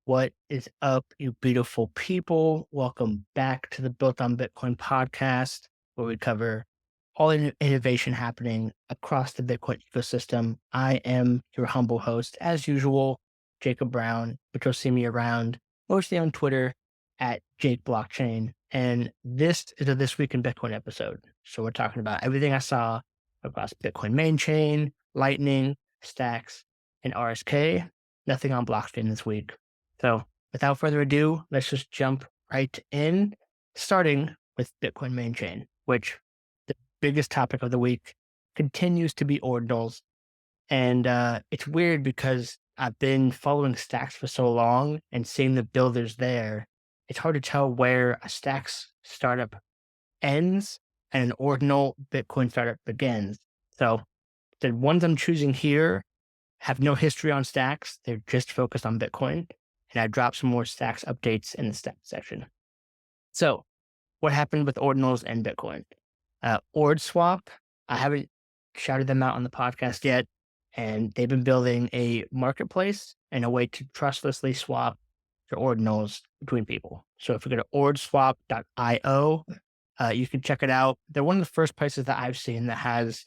What is up, you beautiful people? Welcome back to the Built on Bitcoin podcast, where we cover all the innovation happening across the Bitcoin ecosystem. I am your humble host, as usual, Jacob Brown, but you'll see me around mostly on Twitter at Jake Blockchain. And this is a This Week in Bitcoin episode. So we're talking about everything I saw across Bitcoin main chain, Lightning, Stacks, and RSK. Nothing on blockchain this week. So without further ado, let's just jump right in, starting with Bitcoin main chain, which the biggest topic of the week continues to be ordinals. And it's weird because I've been following Stacks for so long and seeing the builders there. It's hard to tell where a Stacks startup ends and an ordinal Bitcoin startup begins. So the ones I'm choosing here have no history on Stacks. They're just focused on Bitcoin. And I dropped some more Stacks updates in the Stacks section. So what happened with ordinals and Bitcoin? OrdSwap, I haven't shouted them out on the podcast yet. And they've been building a marketplace and a way to trustlessly swap your ordinals between people. So if you go to ordswap.io, you can check it out. They're one of the first places that I've seen that has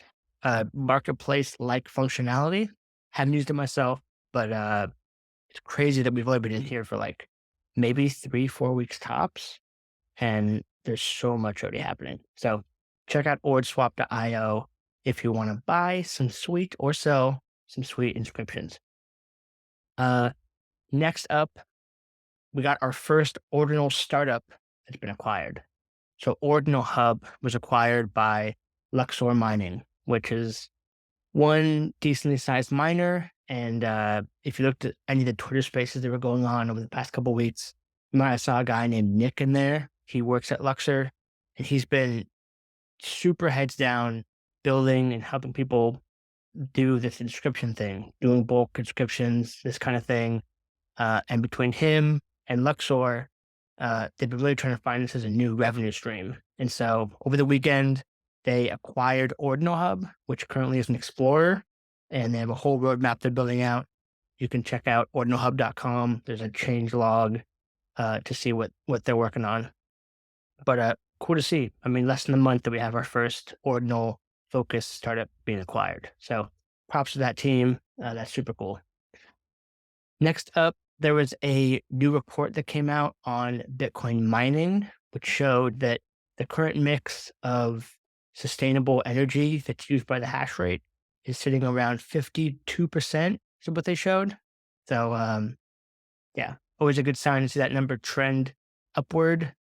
marketplace-like functionality. Haven't used it myself, but it's crazy that we've only been in here for like maybe 3-4 weeks tops, and there's so much already happening. So check out ordswap.io if you want to buy some sweet or sell some sweet inscriptions. Next up, we got our first ordinal startup that's been acquired. So Ordinal Hub was acquired by Luxor Mining, which is one decently sized miner. And if you looked at any of the Twitter spaces that were going on over the past couple of weeks, you might have saw a guy named Nick in there. He works at Luxor, and he's been super heads down building and helping people do this inscription thing, doing bulk inscriptions, this kind of thing. And between him and Luxor, they've been really trying to find this as a new revenue stream. And so over the weekend, they acquired Ordinal Hub, which currently is an explorer, and they have a whole roadmap they're building out. You can check out ordinalhub.com. There's a change log to see what they're working on. But cool to see. I mean, less than a month that we have our first ordinal focused startup being acquired. So props to that team. That's super cool. Next up, there was a new report that came out on Bitcoin mining, which showed that the current mix of sustainable energy that's used by the hash rate is sitting around 52%, is what they showed. So, yeah, always a good sign to see that number trend upward.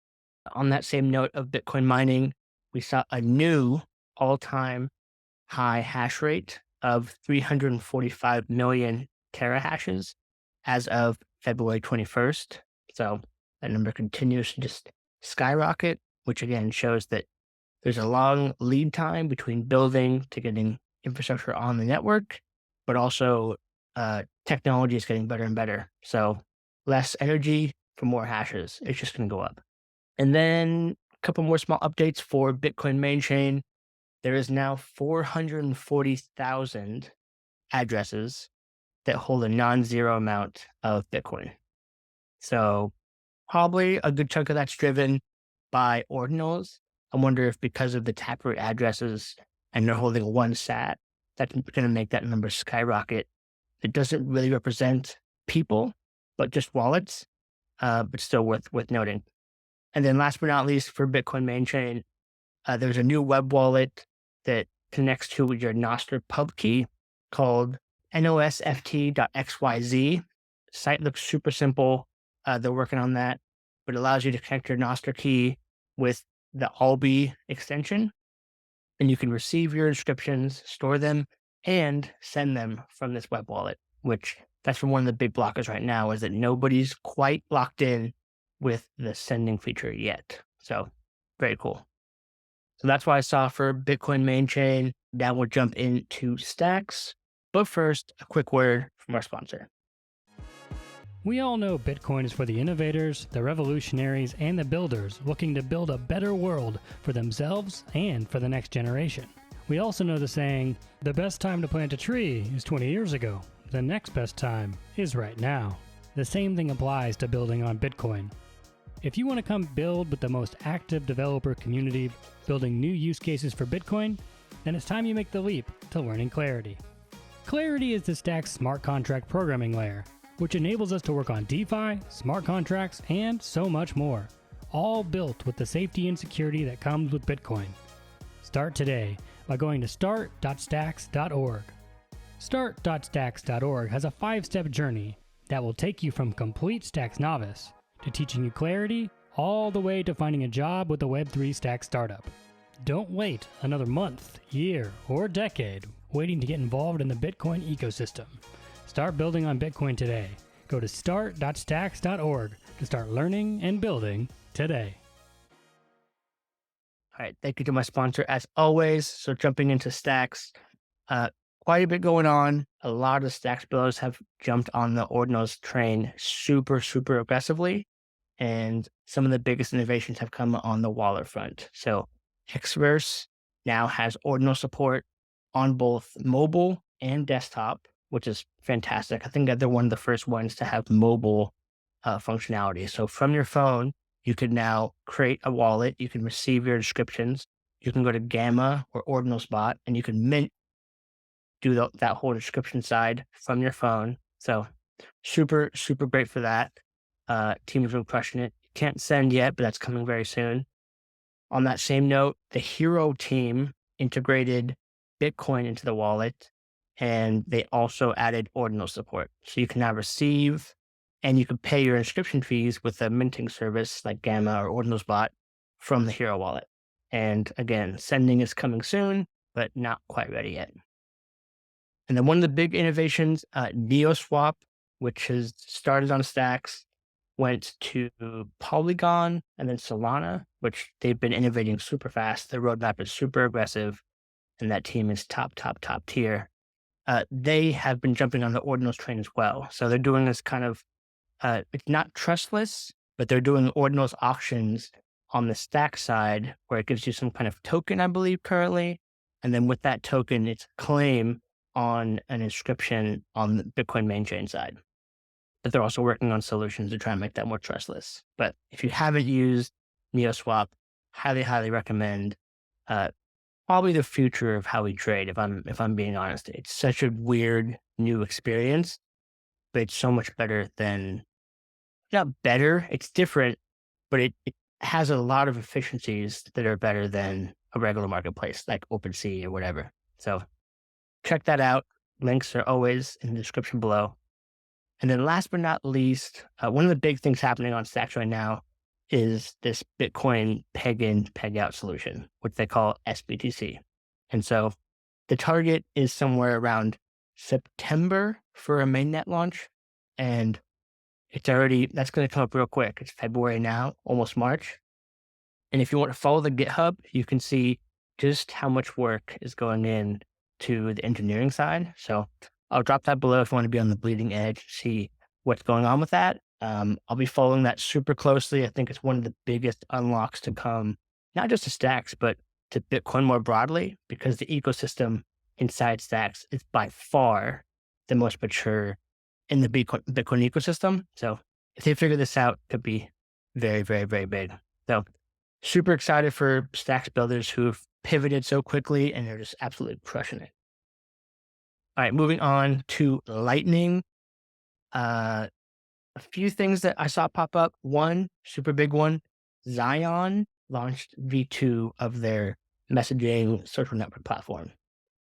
On that same note of Bitcoin mining, we saw a new all-time high hash rate of 345 million terahashes as of February 21st. So that number continues to just skyrocket, which again shows that there's a long lead time between building to getting infrastructure on the network, but also technology is getting better and better. So less energy for more hashes. It's just going to go up. And then a couple more small updates for Bitcoin main chain. There is now 440,000 addresses that hold a non-zero amount of Bitcoin. So probably a good chunk of that's driven by ordinals. I wonder if because of the taproot addresses and they're holding one sat, that's going to make that number skyrocket. It doesn't really represent people, but just wallets, but still worth noting. And then last but not least, for Bitcoin main chain, there's a new web wallet that connects to your Nostr pub key called nosft.xyz. Site looks super simple. They're working on that, but it allows you to connect your Nostr key with the Alby extension, and you can receive your inscriptions, store them, and send them from this web wallet, which that's one of the big blockers right now is that nobody's quite locked in with the sending feature yet. So very cool. So that's what I saw for Bitcoin main chain. Now we'll jump into Stacks. But first, a quick word from our sponsor. We all know Bitcoin is for the innovators, the revolutionaries, and the builders looking to build a better world for themselves and for the next generation. We also know the saying, the best time to plant a tree is 20 years ago. The next best time is right now. the same thing applies to building on Bitcoin. If you want to come build with the most active developer community building new use cases for Bitcoin, then it's time you make the leap to learning Clarity. Clarity is the Stack's smart contract programming layer, which enables us to work on DeFi, smart contracts, and so much more, all built with the safety and security that comes with Bitcoin. Start today by going to start.stacks.org. Start.stacks.org has a 5-step journey that will take you from complete Stacks novice to teaching you Clarity all the way to finding a job with a Web3 Stack startup. Don't wait another month, year, or decade waiting to get involved in the Bitcoin ecosystem. Start building on Bitcoin today. Go to start.stacks.org to start learning and building today. All right, thank you to my sponsor as always. So jumping into Stacks, quite a bit going on. A lot of Stacks builders have jumped on the Ordinals train super, super aggressively. And some of the biggest innovations have come on the Waller front. So Xverse now has Ordinal support on both mobile and desktop, which is fantastic. I think that they're one of the first ones to have mobile functionality. So from your phone, you can now create a wallet. You can receive your inscriptions. You can go to Gamma or Ordinal Spot, and you can do that whole inscription side from your phone. So super, super great for that. Team's been crushing it. Can't send yet, but that's coming very soon. On that same note, the Hero team integrated Bitcoin into the wallet, and they also added Ordinal support. So you can now receive and you can pay your inscription fees with a minting service like Gamma or Ordinal Spot from the Hero wallet. And again, sending is coming soon, but not quite ready yet. And then one of the big innovations, NeoSwap, which has started on Stacks, went to Polygon and then Solana, which they've been innovating super fast. Their roadmap is super aggressive, and that team is top tier. They have been jumping on the Ordinals train as well. So they're doing this kind of, it's not trustless, but they're doing Ordinals auctions on the Stack side where it gives you some kind of token, I believe, currently. And then with that token, it's a claim on an inscription on the Bitcoin main chain side. But they're also working on solutions to try and make that more trustless. But if you haven't used NeoSwap, highly recommend. Probably the future of how we trade. If I'm being honest, it's such a weird new experience, but it's so much better than, not better. It's different, but it has a lot of efficiencies that are better than a regular marketplace like OpenSea or whatever. So check that out. Links are always in the description below. And then last but not least, one of the big things happening on Stacks right now is this Bitcoin peg-in, peg-out solution, which they call SBTC. And so the target is somewhere around September for a mainnet launch. And that's going to come up real quick. It's February now, almost March. And if you want to follow the GitHub, you can see just how much work is going in to the engineering side. So I'll drop that below if you want to be on the bleeding edge, see what's going on with that. I'll be following that super closely. I think it's one of the biggest unlocks to come, not just to Stacks, but to Bitcoin more broadly, because the ecosystem inside Stacks is by far the most mature in the Bitcoin ecosystem. So if they figure this out, it could be very, very, very big. So super excited for Stacks builders who've pivoted so quickly and they're just absolutely crushing it. All right, moving on to Lightning. A few things that I saw pop up. One super big one, Zion launched V2 of their messaging social network platform.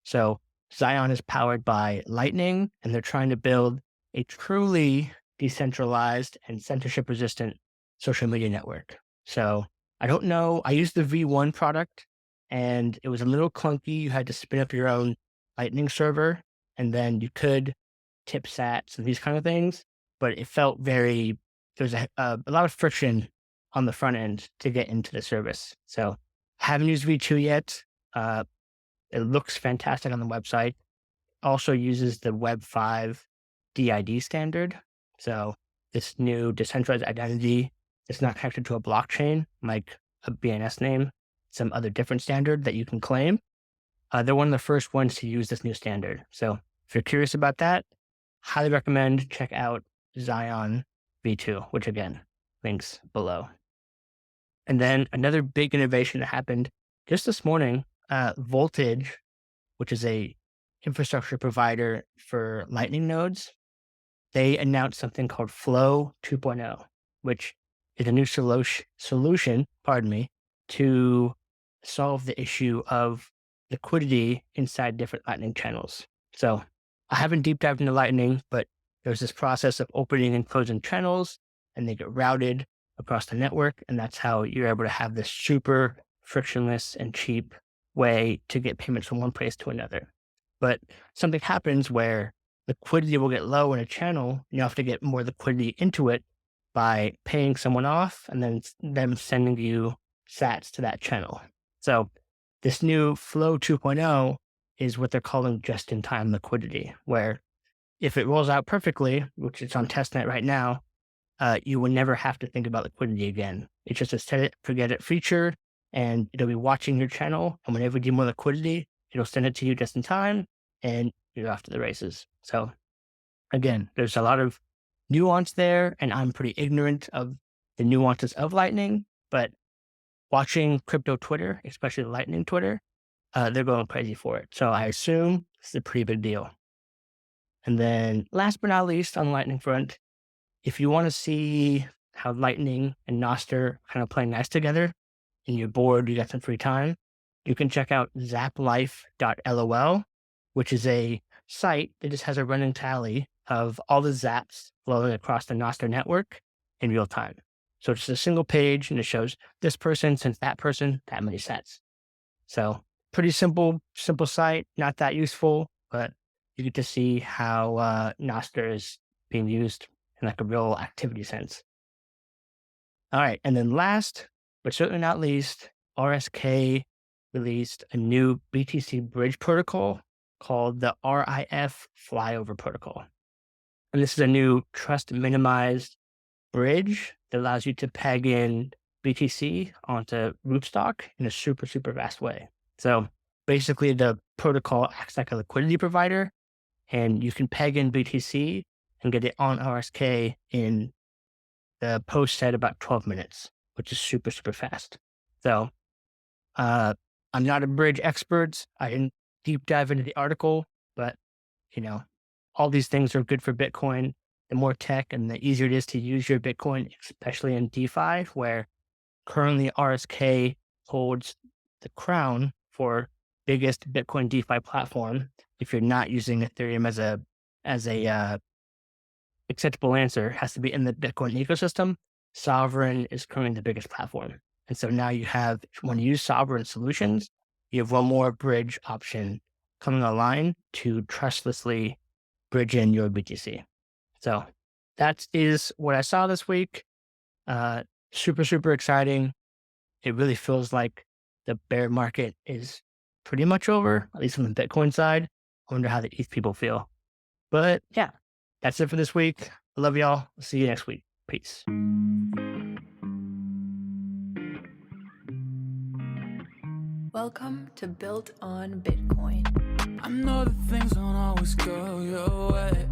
So Zion is powered by Lightning, and they're trying to build a truly decentralized and censorship resistant social media network. So I don't know. I used the V1 product and it was a little clunky. You had to spin up your own Lightning server, and then you could tip sats and these kind of things. But it felt there was a lot of friction on the front end to get into the service. So haven't used V2 yet. It looks fantastic on the website. Also uses the Web 5 DID standard. So this new decentralized identity is not connected to a blockchain like a BNS name, some other different standard that you can claim. They're one of the first ones to use this new standard. So if you're curious about that, highly recommend check out Zion V2, which again, links below. And then another big innovation that happened just this morning, Voltage, which is a infrastructure provider for Lightning nodes, they announced something called Flow 2.0, which is a new solution, pardon me, to solve the issue of liquidity inside different Lightning channels. So I haven't deep dived into Lightning, but there's this process of opening and closing channels, and they get routed across the network. And that's how you're able to have this super frictionless and cheap way to get payments from one place to another. But something happens where liquidity will get low in a channel, and you have to get more liquidity into it by paying someone off and then them sending you sats to that channel. So this new Flow 2.0 is what they're calling just-in-time liquidity, where if it rolls out perfectly, which it's on testnet right now, you will never have to think about liquidity again. It's just a set it, forget it feature, and it'll be watching your channel. And whenever you need more liquidity, it'll send it to you just in time, and you're off to the races. So again, there's a lot of nuance there, and I'm pretty ignorant of the nuances of Lightning, but watching crypto Twitter, especially Lightning Twitter, they're going crazy for it. So I assume it's a pretty big deal. And then last but not least on the Lightning front, if you want to see how Lightning and Nostr kind of play nice together and you're bored, you got some free time, you can check out zaplife.lol, which is a site that just has a running tally of all the zaps flowing across the Nostr network in real time. So it's a single page and it shows this person sends that person that many sats. So pretty simple site, not that useful, but you get to see how Nostr is being used in like a real activity sense. All right. And then last, but certainly not least, RSK released a new BTC bridge protocol called the RIF flyover protocol. And this is a new trust minimized bridge that allows you to peg in BTC onto rootstock in a super, super fast way. So basically the protocol acts like a liquidity provider, and you can peg in BTC and get it on RSK in the post said about 12 minutes, which is super, super fast. So I'm not a bridge expert. I didn't deep dive into the article, but all these things are good for Bitcoin. The more tech and the easier it is to use your Bitcoin, especially in DeFi, where currently RSK holds the crown for biggest Bitcoin DeFi platform. If you're not using Ethereum as a acceptable answer, it has to be in the Bitcoin ecosystem. Sovereign is currently the biggest platform. And so now you have, if you want to use Sovereign solutions, you have one more bridge option coming online to trustlessly bridge in your BTC. So that is what I saw this week. Super, super exciting. It really feels like the bear market is pretty much over, at least on the Bitcoin side. I wonder how the ETH people feel. But yeah, that's it for this week. I love y'all. See you next week. Peace. Welcome to Built on Bitcoin. I know that things don't always go your way.